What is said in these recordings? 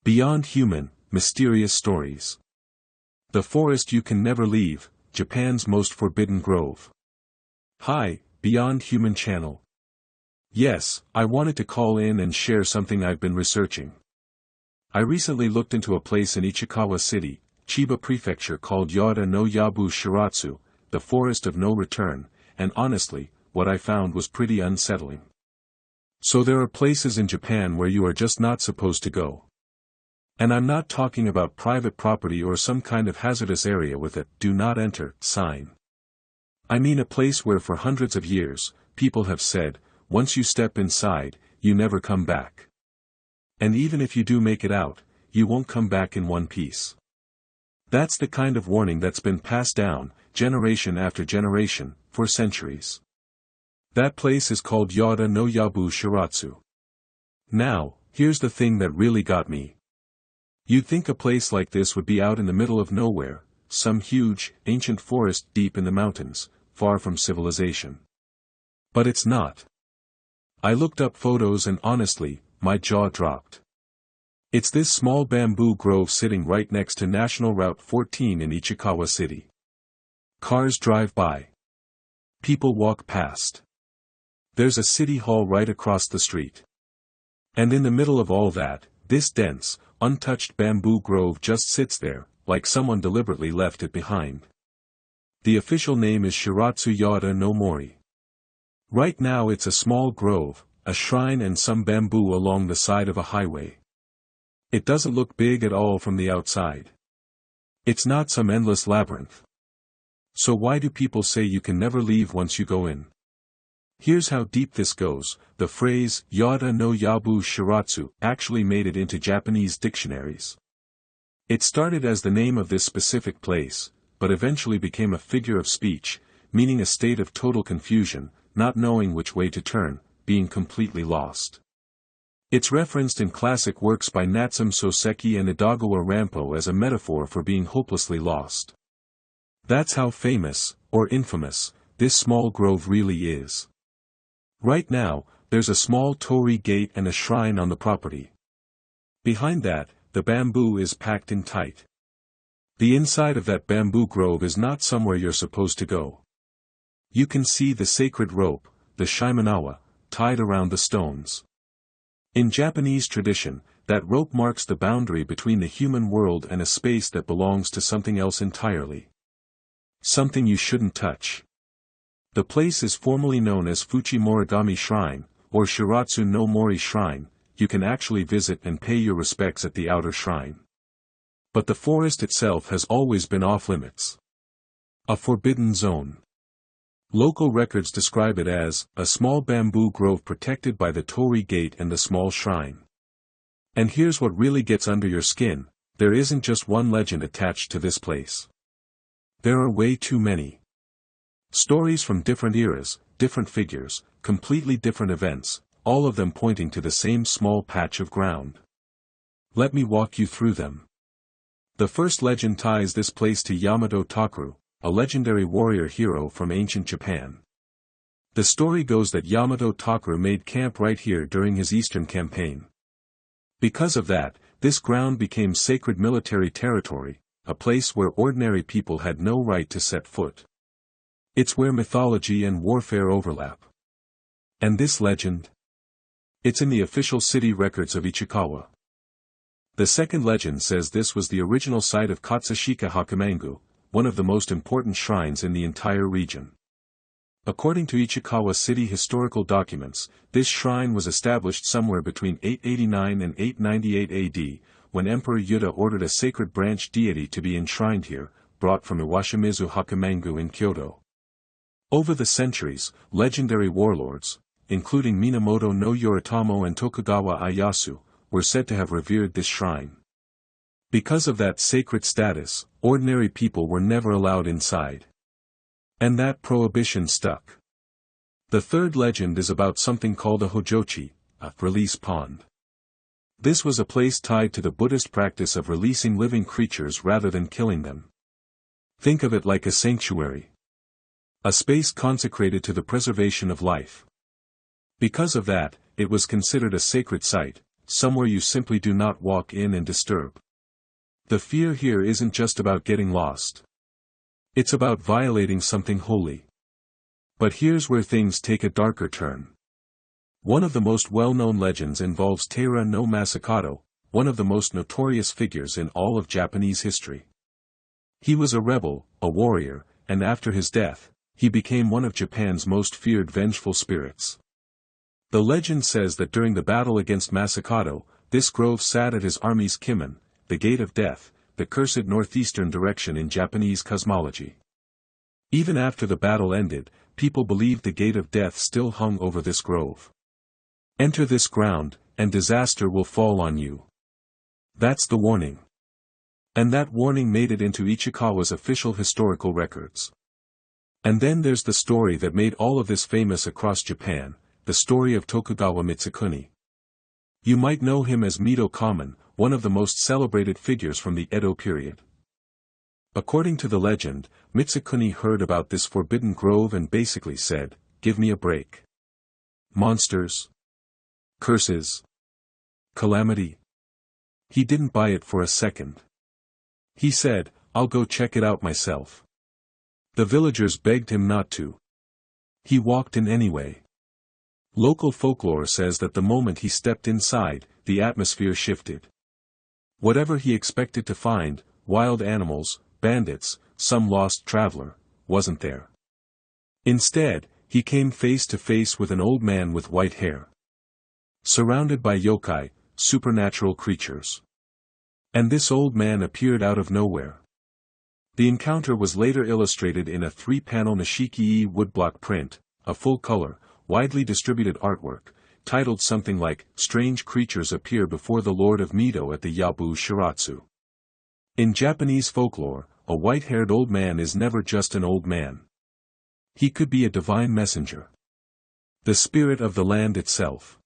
Beyond human, mysterious stories. The forest you can never leave, Japan's most forbidden grove. Hi, Beyond Human channel. Yes, I wanted to call in and share something I've been researching. I recently looked into a place in Ichikawa City, Chiba Prefecture called Yawata no Yabu Shirazu, the forest of no return, and honestly, what I found was pretty unsettling. So there are places in Japan where you are just not supposed to go. And I'm not talking about private property or some kind of hazardous area with a "do not enter" sign. I mean a place where for hundreds of years, people have said, once you step inside, you never come back. And even if you do make it out, you won't come back in one piece. That's the kind of warning that's been passed down, generation after generation, for centuries. That place is called Yawata no Yabu Shirazu. Now, here's the thing that really got me. You'd think a place like this would be out in the middle of nowhere, some huge, ancient forest deep in the mountains, far from civilization. But it's not. I looked up photos and honestly, my jaw dropped. It's this small bamboo grove sitting right next to National Route 14 in Ichikawa City. Cars drive by. People walk past. There's a city hall right across the street. And in the middle of all that, this dense, untouched bamboo grove just sits there, like someone deliberately left it behind. The official name is Shiratsu Yawata no Mori. Right now it's a small grove, a shrine and some bamboo along the side of a highway. It doesn't look big at all from the outside. It's not some endless labyrinth. So why do people say you can never leave once you go in? Here's how deep this goes. The phrase, Yawata no Yabu Shirazu, actually made it into Japanese dictionaries. It started as the name of this specific place, but eventually became a figure of speech, meaning a state of total confusion, not knowing which way to turn, being completely lost. It's referenced in classic works by Natsume Soseki and Edogawa Rampo as a metaphor for being hopelessly lost. That's how famous, or infamous, this small grove really is. Right now, there's a small torii gate and a shrine on the property. Behind that, the bamboo is packed in tight. The inside of that bamboo grove is not somewhere you're supposed to go. You can see the sacred rope, the shimenawa, tied around the stones. In Japanese tradition, that rope marks the boundary between the human world and a space that belongs to something else entirely. Something you shouldn't touch. The place is formally known as Fuchi Morigami Shrine, or Shiratsu no Mori Shrine. You can actually visit and pay your respects at the outer shrine. But the forest itself has always been off-limits. A forbidden zone. Local records describe it as a small bamboo grove protected by the torii gate and the small shrine. And here's what really gets under your skin: there isn't just one legend attached to this place. There are way too many. Stories from different eras, different figures, completely different events, all of them pointing to the same small patch of ground. Let me walk you through them. The first legend ties this place to Yamato Takeru, a legendary warrior hero from ancient Japan. The story goes that Yamato Takeru made camp right here during his eastern campaign. Because of that, this ground became sacred military territory, a place where ordinary people had no right to set foot. It's where mythology and warfare overlap. And this legend? It's in the official city records of Ichikawa. The second legend says this was the original site of Katsushika Hakumangu, one of the most important shrines in the entire region. According to Ichikawa City historical documents, this shrine was established somewhere between 889 and 898 AD, when Emperor Yuda ordered a sacred branch deity to be enshrined here, brought from Iwashimizu Hakumangu in Kyoto. Over the centuries, legendary warlords, including Minamoto no Yoritomo and Tokugawa Ieyasu, were said to have revered this shrine. Because of that sacred status, ordinary people were never allowed inside. And that prohibition stuck. The third legend is about something called a hojochi, a release pond. This was a place tied to the Buddhist practice of releasing living creatures rather than killing them. Think of it like a sanctuary. A space consecrated to the preservation of life. Because of that, it was considered a sacred site, somewhere you simply do not walk in and disturb. The fear here isn't just about getting lost. It's about violating something holy. But here's where things take a darker turn. One of the most well-known legends involves Taira no Masakado, one of the most notorious figures in all of Japanese history. He was a rebel, a warrior, and after his death, he became one of Japan's most feared vengeful spirits. The legend says that during the battle against Masakado, this grove sat at his army's kimen, the gate of death, the cursed northeastern direction in Japanese cosmology. Even after the battle ended, people believed the gate of death still hung over this grove. Enter this ground, and disaster will fall on you. That's the warning. And that warning made it into Ichikawa's official historical records. And then there's the story that made all of this famous across Japan, the story of Tokugawa Mitsukuni. You might know him as Mido Kamen, one of the most celebrated figures from the Edo period. According to the legend, Mitsukuni heard about this forbidden grove and basically said, "Give me a break. Monsters. Curses. Calamity." He didn't buy it for a second. He said, "I'll go check it out myself." The villagers begged him not to. He walked in anyway. Local folklore says that the moment he stepped inside, the atmosphere shifted. Whatever he expected to find, wild animals, bandits, some lost traveler, wasn't there. Instead, he came face to face with an old man with white hair. Surrounded by yokai, supernatural creatures. And this old man appeared out of nowhere. The encounter was later illustrated in a 3-panel Nishiki-e woodblock print, a full-color, widely distributed artwork, titled something like, "Strange Creatures Appear Before the Lord of Mido at the Yabu Shirazu." In Japanese folklore, a white-haired old man is never just an old man. He could be a divine messenger. The spirit of the land itself.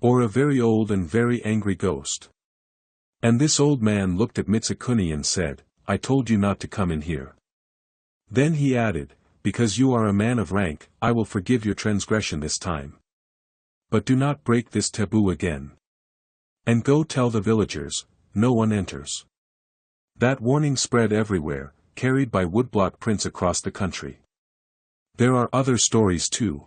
Or a very old and very angry ghost. And this old man looked at Mitsukuni and said, "I told you not to come in here." Then he added, "Because you are a man of rank, I will forgive your transgression this time. But do not break this taboo again. And go tell the villagers, no one enters." That warning spread everywhere, carried by woodblock prints across the country. There are other stories too.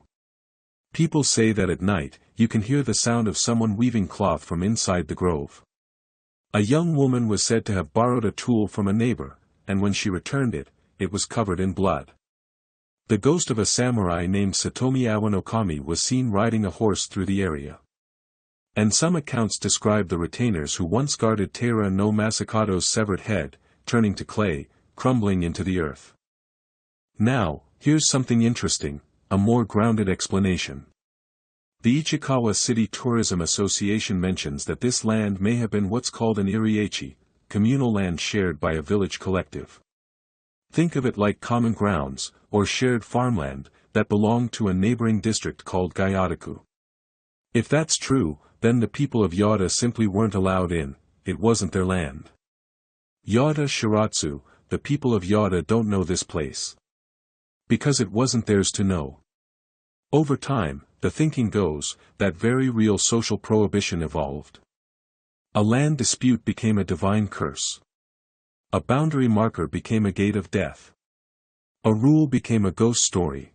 People say that at night, you can hear the sound of someone weaving cloth from inside the grove. A young woman was said to have borrowed a tool from a neighbor, and when she returned it, it was covered in blood. The ghost of a samurai named Satomi Awanokami was seen riding a horse through the area. And some accounts describe the retainers who once guarded Taira no Masakado's severed head, turning to clay, crumbling into the earth. Now, here's something interesting, a more grounded explanation. The Ichikawa City Tourism Association mentions that this land may have been what's called an iriechi, communal land shared by a village collective. Think of it like common grounds, or shared farmland, that belonged to a neighboring district called Gyataku. If that's true, then the people of Yawata simply weren't allowed in, it wasn't their land. Yabu Shirazu, the people of Yawata don't know this place. Because it wasn't theirs to know. Over time, the thinking goes, that very real social prohibition evolved. A land dispute became a divine curse. A boundary marker became a gate of death. A rule became a ghost story.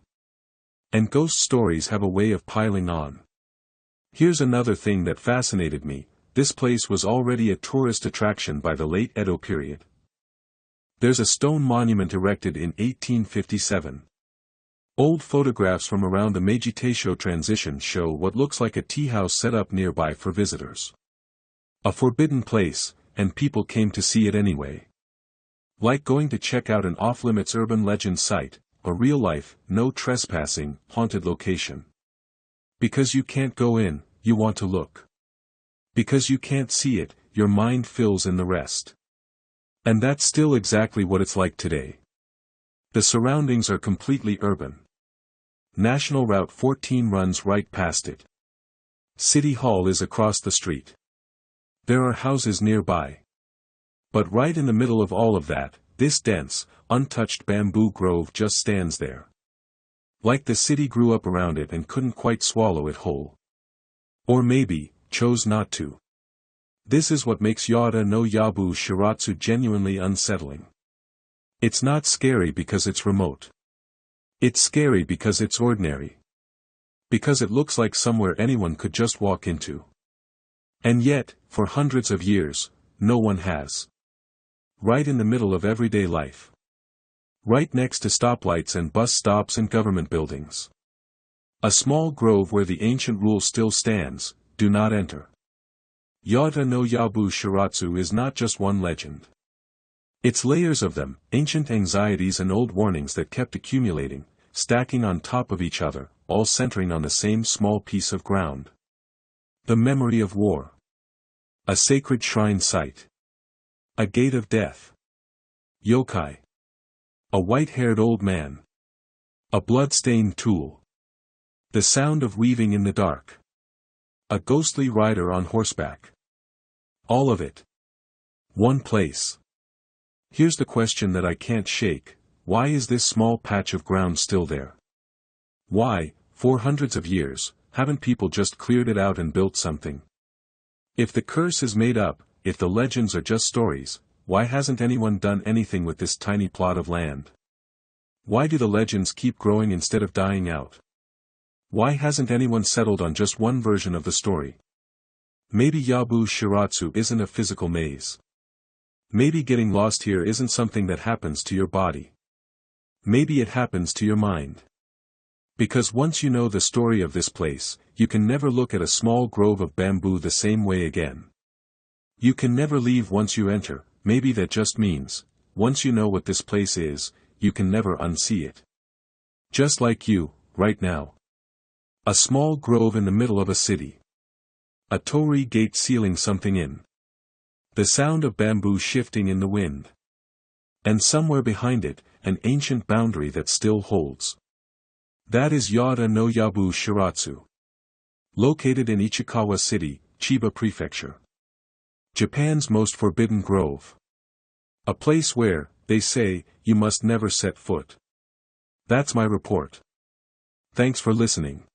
And ghost stories have a way of piling on. Here's another thing that fascinated me, this place was already a tourist attraction by the late Edo period. There's a stone monument erected in 1857. Old photographs from around the Meiji Taisho transition show what looks like a tea house set up nearby for visitors. A forbidden place, and people came to see it anyway. Like going to check out an off-limits urban legend site, a real-life, no trespassing, haunted location. Because you can't go in, you want to look. Because you can't see it, your mind fills in the rest. And that's still exactly what it's like today. The surroundings are completely urban. National Route 14 runs right past it. City Hall is across the street. There are houses nearby. But right in the middle of all of that, this dense, untouched bamboo grove just stands there. Like the city grew up around it and couldn't quite swallow it whole. Or maybe, chose not to. This is what makes Yawata no Yabu Shirazu genuinely unsettling. It's not scary because it's remote. It's scary because it's ordinary. Because it looks like somewhere anyone could just walk into. And yet, for hundreds of years, no one has. Right in the middle of everyday life. Right next to stoplights and bus stops and government buildings. A small grove where the ancient rule still stands: do not enter. Yawata no Yabu Shirazu is not just one legend. It's layers of them, ancient anxieties and old warnings that kept accumulating, stacking on top of each other, all centering on the same small piece of ground. The memory of war. A sacred shrine site. A gate of death. Yokai. A white-haired old man. A blood-stained tool. The sound of weaving in the dark. A ghostly rider on horseback. All of it. One place. Here's the question that I can't shake: why is this small patch of ground still there? Why, for hundreds of years, haven't people just cleared it out and built something? If the curse is made up, if the legends are just stories, why hasn't anyone done anything with this tiny plot of land? Why do the legends keep growing instead of dying out? Why hasn't anyone settled on just one version of the story? Maybe Yabu Shirazu isn't a physical maze. Maybe getting lost here isn't something that happens to your body. Maybe it happens to your mind. Because once you know the story of this place, you can never look at a small grove of bamboo the same way again. You can never leave once you enter. Maybe that just means, once you know what this place is, you can never unsee it. Just like you, right now. A small grove in the middle of a city. A torii gate sealing something in. The sound of bamboo shifting in the wind. And somewhere behind it, an ancient boundary that still holds. That is Yawata no Yabu Shirazu. Located in Ichikawa City, Chiba Prefecture. Japan's most forbidden grove. A place where, they say, you must never set foot. That's my report. Thanks for listening.